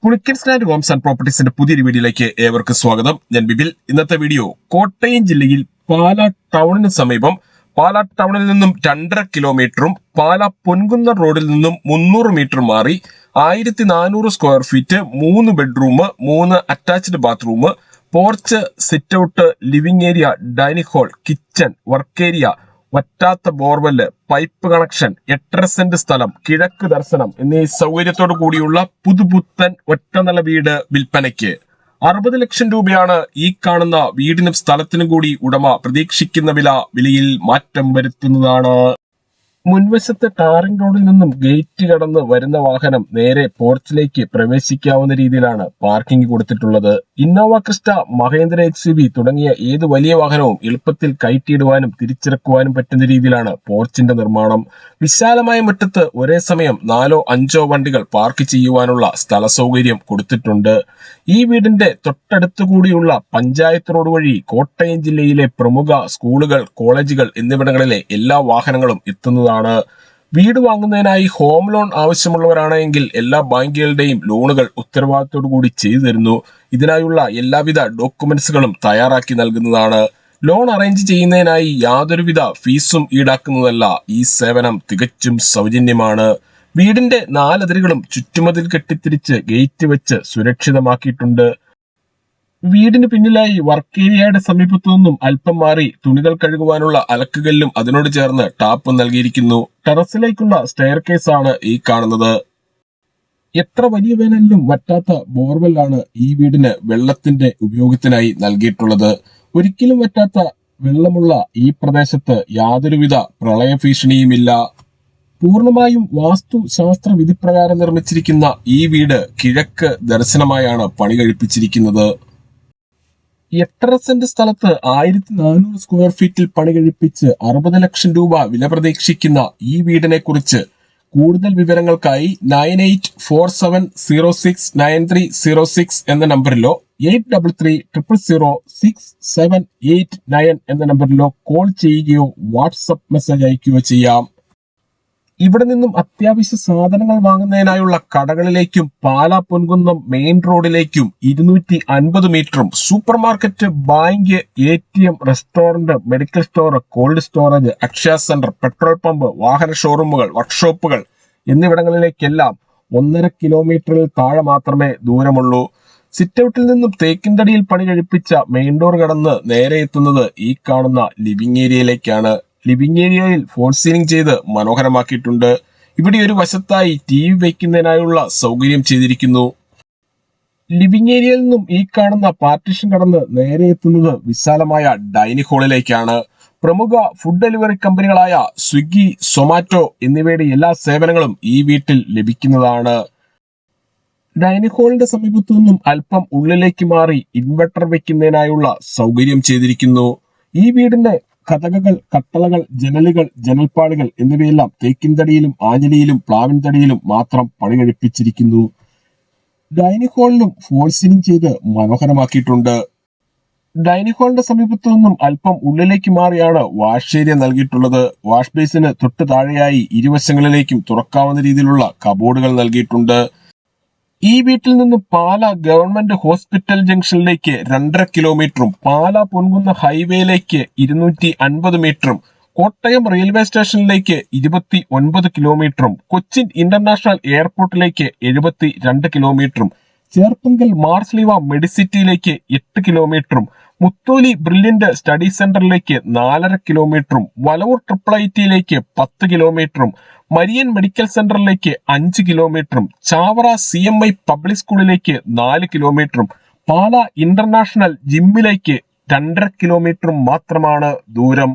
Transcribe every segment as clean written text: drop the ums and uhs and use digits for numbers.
Pulickans land Holmes and പ്രോപ്പർട്ടീസിന്റെ പുതിയൊരു വീഡിയോയിലേക്ക് ഏവർക്കും സ്വാഗതം. ഞാൻ ബിബിൽ. ഇന്നത്തെ വീഡിയോ കോട്ടയം ജില്ലയിൽ പാലാ ടൗണിന് സമീപം പാലാ ടൗണിൽ നിന്നും 2.5 കിലോമീറ്ററും പാലാ പൊൻകുന്നം റോഡിൽ നിന്നും 300 മീറ്റർ മാറി 1400 square feet 3 bedroom 3 attached bathroom, porch, sit out, living area, dining hall, kitchen, work area, വറ്റാത്ത ബോർവെല്, പൈപ്പ് കണക്ഷൻ, 8.5 സെന്റ് സ്ഥലം, കിഴക്ക് ദർശനം എന്നീ സൗകര്യത്തോടു കൂടിയുള്ള പുതുപുത്തൻ ഒറ്റനില വീട് വിൽപ്പനയ്ക്ക്. 60 ലക്ഷം രൂപയാണ് ഈ കാണുന്ന വീടിനും സ്ഥലത്തിനും കൂടി ഉടമ പ്രതീക്ഷിക്കുന്ന വിലയിൽ മാറ്റം വരുത്തുന്നതാണ്. മുൻവശത്ത് ടാറിംഗ് റോഡിൽ നിന്നും ഗേറ്റ് കടന്ന് വരുന്ന വാഹനം നേരെ പോർച്ചിലേക്ക് പ്രവേശിക്കാവുന്ന രീതിയിലാണ് പാർക്കിംഗ് കൊടുത്തിട്ടുള്ളത്. ഇന്നോവ ക്രിസ്റ്റ, മഹേന്ദ്ര XUV തുടങ്ങിയ ഏത് വലിയ വാഹനവും എളുപ്പത്തിൽ കയറ്റിയിടുവാനും തിരിച്ചിറക്കുവാനും പറ്റുന്ന രീതിയിലാണ് പോർച്ചിന്റെ നിർമ്മാണം. വിശാലമായ മുറ്റത്ത് ഒരേ സമയം 4-5 വണ്ടികൾ പാർക്ക് ചെയ്യുവാനുള്ള സ്ഥല സൗകര്യം കൊടുത്തിട്ടുണ്ട്. ഈ വീടിന്റെ തൊട്ടടുത്തു കൂടിയുള്ള പഞ്ചായത്ത് റോഡ് വഴി കോട്ടയം ജില്ലയിലെ പ്രമുഖ സ്കൂളുകൾ, കോളേജുകൾ എന്നിവിടങ്ങളിലെ എല്ലാ വാഹനങ്ങളും എത്തുന്നതാണ്. വീട് വാങ്ങുന്നതിനായി ഹോം ലോൺ ആവശ്യമുള്ളവരാണെങ്കിൽ എല്ലാ ബാങ്കുകളുടെയും ലോണുകൾ ഉത്തരവാദിത്തോടു കൂടി ചെയ്തു തരുന്നു. ഇതിനായുള്ള എല്ലാവിധ ഡോക്യുമെന്റ്സുകളും തയ്യാറാക്കി നൽകുന്നതാണ്. ലോൺ അറേഞ്ച് ചെയ്യുന്നതിനായി യാതൊരുവിധ ഫീസും ഈടാക്കുന്നതല്ല. ഈ സേവനം തികച്ചും സൗജന്യമാണ്. വീടിന്റെ 4 അതിരുകളും ചുറ്റുമതിൽ കെട്ടിത്തിരിച്ച് ഗേറ്റ് വെച്ച് സുരക്ഷിതമാക്കിയിട്ടുണ്ട്. വീടിന് പിന്നിലായി വർക്ക് ഏരിയയുടെ സമീപത്തു നിന്നും അല്പം മാറി തുണികൾ കഴുകുവാനുള്ള അലക്കുകല്ലും അതിനോട് ചേർന്ന് ടാപ്പും നൽകിയിരിക്കുന്നു. ടെറസിലേക്കുള്ള സ്റ്റെയർ കേസ് ആണ് ഈ കാണുന്നത്. എത്ര വലിയ വേനലിലും വറ്റാത്ത ബോർവെല്ലാണ് ഈ വീടിന് വെള്ളത്തിന്റെ ഉപയോഗത്തിനായി നൽകിയിട്ടുള്ളത്. ഒരിക്കലും വറ്റാത്ത വെള്ളമുള്ള ഈ പ്രദേശത്ത് യാതൊരുവിധ പ്രളയ ഭീഷണിയുമില്ല. പൂർണ്ണമായും വാസ്തു ശാസ്ത്ര വിധിപ്രകാരം നിർമ്മിച്ചിരിക്കുന്ന ഈ വീട് കിഴക്ക് ദർശനമായാണ് പണി കഴിപ്പിച്ചിരിക്കുന്നത്. 8.5 സെന്റ് സ്ഥലത്ത് 1400 സ്ക്വയർ ഫീറ്റിൽ പണി കഴിപ്പിച്ച് 60 ലക്ഷം രൂപ വില പ്രതീക്ഷിക്കുന്ന ഈ വീടിനെ കുറിച്ച് കൂടുതൽ വിവരങ്ങൾക്കായി 9847069306 എന്ന നമ്പറിലോ 83300679 എന്ന നമ്പറിലോ കോൾ ചെയ്യുകയോ വാട്സപ്പ് മെസ്സേജ് അയക്കുകയോ ചെയ്യാം. ഇവിടെ നിന്നും അത്യാവശ്യ സാധനങ്ങൾ വാങ്ങുന്നതിനായുള്ള കടകളിലേക്കും പാലാ പൊൻകുന്നം മെയിൻ റോഡിലേക്കും 250 മീറ്ററും super market, bank, ATM, restaurant, medical store, cold storage, Akshaya centre, petrol pump, വാഹന ഷോറൂമുകൾ, വർക്ക്ഷോപ്പുകൾ എന്നിവിടങ്ങളിലേക്കെല്ലാം 1.5 കിലോമീറ്ററിൽ താഴെ മാത്രമേ ദൂരമുള്ളൂ. സിറ്റ് ഔട്ടിൽ നിന്നും തേക്കിൻതടിയിൽ പണി കഴിപ്പിച്ച മെയിൻ ഡോർ കടന്ന് നേരെ എത്തുന്നത് ഈ കാണുന്ന ലിവിംഗ് ഏരിയയിലേക്കാണ്. ലിവിംഗ് ഏരിയയിൽ ഫോൾ സീലിംഗ് ചെയ്ത് മനോഹരമാക്കിയിട്ടുണ്ട്. ഇവിടെ ഒരു വശത്തായി TV വയ്ക്കുന്നതിനായുള്ള സൗകര്യം ചെയ്തിരിക്കുന്നു. ലിവിംഗ് ഏരിയയിൽ നിന്നും ഈ കാണുന്ന പാർട്ടീഷൻ കടന്ന് നേരെ എത്തുന്നത് വിശാലമായ ഡൈനിങ് ഹാളിലേക്കാണ്. പ്രമുഖ ഫുഡ് ഡെലിവറി കമ്പനികളായ സ്വിഗ്ഗി, സൊമാറ്റോ എന്നിവയുടെ എല്ലാ സേവനങ്ങളും ഈ വീട്ടിൽ ലഭിക്കുന്നതാണ്. ഡൈനിങ് ഹാളിന്റെ സമീപത്തു നിന്നും അല്പം ഉള്ളിലേക്ക് മാറി ഇൻവെർട്ടർ വെക്കുന്നതിനായുള്ള സൗകര്യം ചെയ്തിരിക്കുന്നു. ഈ വീടിന്റെ കതകുകൾ, കട്ടളകൾ, ജനലുകൾ, ജനൽപ്പാളികൾ എന്നിവയെല്ലാം തേക്കിൻതടിയിലും ആഞ്ഞിലിയിലും പ്ലാവിൻ തടിയിലും മാത്രം പണി കഴിപ്പിച്ചിരിക്കുന്നു. ഡൈനിങ് ഹാളിലും ഫോൾ സീലിംഗ് ചെയ്ത് മനോഹരമാക്കിയിട്ടുണ്ട്. ഡൈനിങ് ഹാളിന്റെ സമീപത്തു നിന്നും അല്പം ഉള്ളിലേക്ക് മാറിയാണ് വാഷ് ഏരിയ നൽകിയിട്ടുള്ളത്. വാഷ് ബേസിന് തൊട്ട് താഴെയായി ഇരുവശങ്ങളിലേക്കും തുറക്കാവുന്ന രീതിയിലുള്ള കബോർഡുകൾ നൽകിയിട്ടുണ്ട്. ഈ വീട്ടിൽ നിന്ന് പാലാ ഗവൺമെന്റ് ഹോസ്പിറ്റൽ ജംഗ്ഷനിലേക്ക് 2.5 കിലോമീറ്ററും പാലാ പൊൻകുന്നം ഹൈവേയിലേക്ക് 250 മീറ്ററും കോട്ടയം റെയിൽവേ സ്റ്റേഷനിലേക്ക് 29 കിലോമീറ്ററും കൊച്ചിൻ ഇന്റർനാഷണൽ എയർപോർട്ടിലേക്ക് 72 കിലോമീറ്ററും ചേർപ്പങ്കൽ മാർസ്ലീവ മെഡിസിറ്റിയിലേക്ക് 8 കിലോമീറ്ററും മുത്തോലി ബ്രില്യന്റ് സ്റ്റഡി സെന്ററിലേക്ക് 4.5 കിലോമീറ്ററും വലവൂർ IIITയിലേക്ക് 10 കിലോമീറ്ററും മരിയൻ മെഡിക്കൽ സെന്ററിലേക്ക് 5 കിലോമീറ്ററും ചാവറ CMI പബ്ലിക് സ്കൂളിലേക്ക് 4 കിലോമീറ്ററും പാലാ ഇന്റർനാഷണൽ ജിമ്മിലേക്ക് 2.5 കിലോമീറ്ററും മാത്രമാണ് ദൂരം.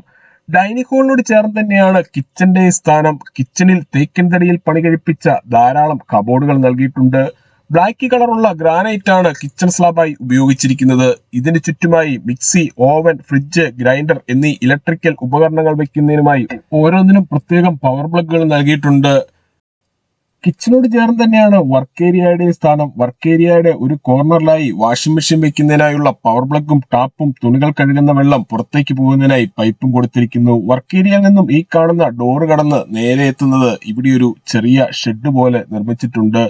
ഡൈനിങ് ഹാളിനോട് ചേർന്ന് തന്നെയാണ് കിച്ചന്റെ സ്ഥാനം. കിച്ചണിൽ തേക്കിൻതടിയിൽ പണി കഴിപ്പിച്ച ധാരാളം കബോർഡുകൾ നൽകിയിട്ടുണ്ട്. ബ്ലാക്ക് കളറുള്ള ഗ്രാനൈറ്റ് ആണ് കിച്ചൺ സ്ലാബായി ഉപയോഗിച്ചിരിക്കുന്നത്. ഇതിന് ചുറ്റുമായി മിക്സി, ഓവൻ, ഫ്രിഡ്ജ്, ഗ്രൈൻഡർ എന്നീ ഇലക്ട്രിക്കൽ ഉപകരണങ്ങൾ വെക്കുന്നതിനുമായി ഓരോന്നിനും പ്രത്യേകം പവർ പ്ലഗുകൾ നൽകിയിട്ടുണ്ട്. കിച്ചണോട് ചേർന്ന് തന്നെയാണ് വർക്ക് ഏരിയയുടെ സ്ഥാനം. വർക്ക് ഏരിയയുടെ ഒരു കോർണറിലായി വാഷിംഗ് മെഷീൻ വെക്കുന്നതിനായുള്ള പവർ പ്ലഗും ടാപ്പും തുണികൾ കഴുകുന്ന വെള്ളം പുറത്തേക്ക് പോകുന്നതിനായി പൈപ്പും കൊടുത്തിരിക്കുന്നു. വർക്ക് ഏരിയയിൽ നിന്നും ഈ കാണുന്ന ഡോർ കടന്ന് നേരെ എത്തുന്നത് ഇവിടെ ഒരു ചെറിയ ഷെഡ് പോലെ നിർമ്മിച്ചിട്ടുണ്ട്.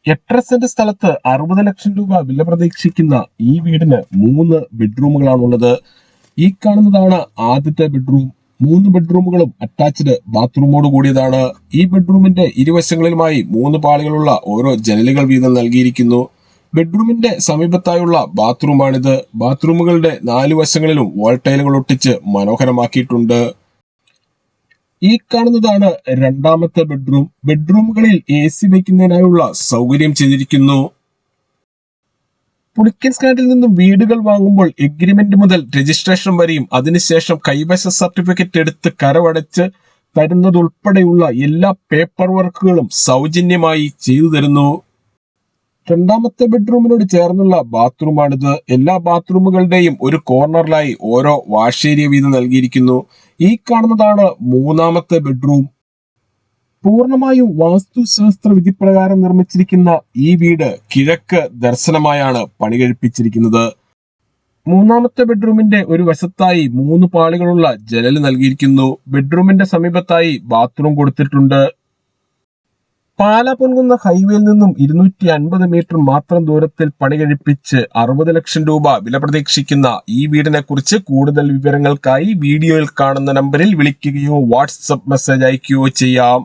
8.5 സെന്റ് സ്ഥലത്ത് 60 ലക്ഷം രൂപ വില പ്രതീക്ഷിക്കുന്ന ഈ വീടിന് 3 ബെഡ്റൂമുകളാണുള്ളത്. ഈ കാണുന്നതാണ് ആദ്യത്തെ ബെഡ്റൂം. 3 ബെഡ്റൂമുകളും അറ്റാച്ച്ഡ് ബാത്റൂമോട് കൂടിയതാണ്. ഈ ബെഡ്റൂമിന്റെ ഇരുവശങ്ങളിലുമായി 3 പാളികളുള്ള ഓരോ ജനലുകൾ വീതം നൽകിയിരിക്കുന്നു. ബെഡ്റൂമിന്റെ സമീപത്തായുള്ള ബാത്റൂമാണിത്. ബാത്റൂമുകളുടെ 4 വശങ്ങളിലും വാൾ ടൈലുകൾ ഒട്ടിച്ച് മനോഹരമാക്കിയിട്ടുണ്ട്. ഈ കാണുന്നതാണ് രണ്ടാമത്തെ ബെഡ്റൂം. ബെഡ്റൂമുകളിൽ AC വയ്ക്കുന്നതിനായുള്ള സൗകര്യം ചെയ്തിരിക്കുന്നു. പുളിക്കൻ സ്റ്റാൻഡിൽ നിന്നും വീടുകൾ വാങ്ങുമ്പോൾ എഗ്രിമെന്റ് മുതൽ രജിസ്ട്രേഷൻ വരെയും അതിനുശേഷം കൈവശ സർട്ടിഫിക്കറ്റ് എടുത്ത് കരമടച്ച് തരുന്നതുൾപ്പെടെയുള്ള എല്ലാ പേപ്പർ വർക്കുകളും സൗജന്യമായി ചെയ്തു തരുന്നു. രണ്ടാമത്തെ ബെഡ്റൂമിനോട് ചേർന്നുള്ള ബാത്റൂമാണിത്. എല്ലാ ബാത്റൂമുകളുടെയും ഒരു കോർണറിലായി ഓരോ വാഷ് ഏരിയ വീതം നൽകിയിരിക്കുന്നു. ഈ കാണുന്നതാണ് മൂന്നാമത്തെ ബെഡ്റൂം. പൂർണ്ണമായും വാസ്തുശാസ്ത്ര വിധിപ്രകാരം നിർമ്മിച്ചിരിക്കുന്ന ഈ വീട് കിഴക്ക് ദർശനമായാണ് പണി കഴിപ്പിച്ചിരിക്കുന്നത്. മൂന്നാമത്തെ ബെഡ്റൂമിന്റെ ഒരു വശത്തായി 3 പാളികളുള്ള ജനൽ നൽകിയിരിക്കുന്നു. ബെഡ്റൂമിന്റെ സമീപത്തായി ബാത്റൂം കൊടുത്തിട്ടുണ്ട്. പാലാ പൊൻകുന്ന ഹൈവേയിൽ നിന്നും 250 മീറ്റർ മാത്രം ദൂരത്തിൽ പണി കഴിപ്പിച്ച് 60 ലക്ഷം രൂപ വില പ്രതീക്ഷിക്കുന്ന ഈ വീടിനെ കുറിച്ച് കൂടുതൽ വിവരങ്ങൾക്കായി വീഡിയോയിൽ കാണുന്ന നമ്പറിൽ വിളിക്കുകയോ വാട്സപ്പ് മെസ്സേജ് അയക്കുകയോ ചെയ്യാം.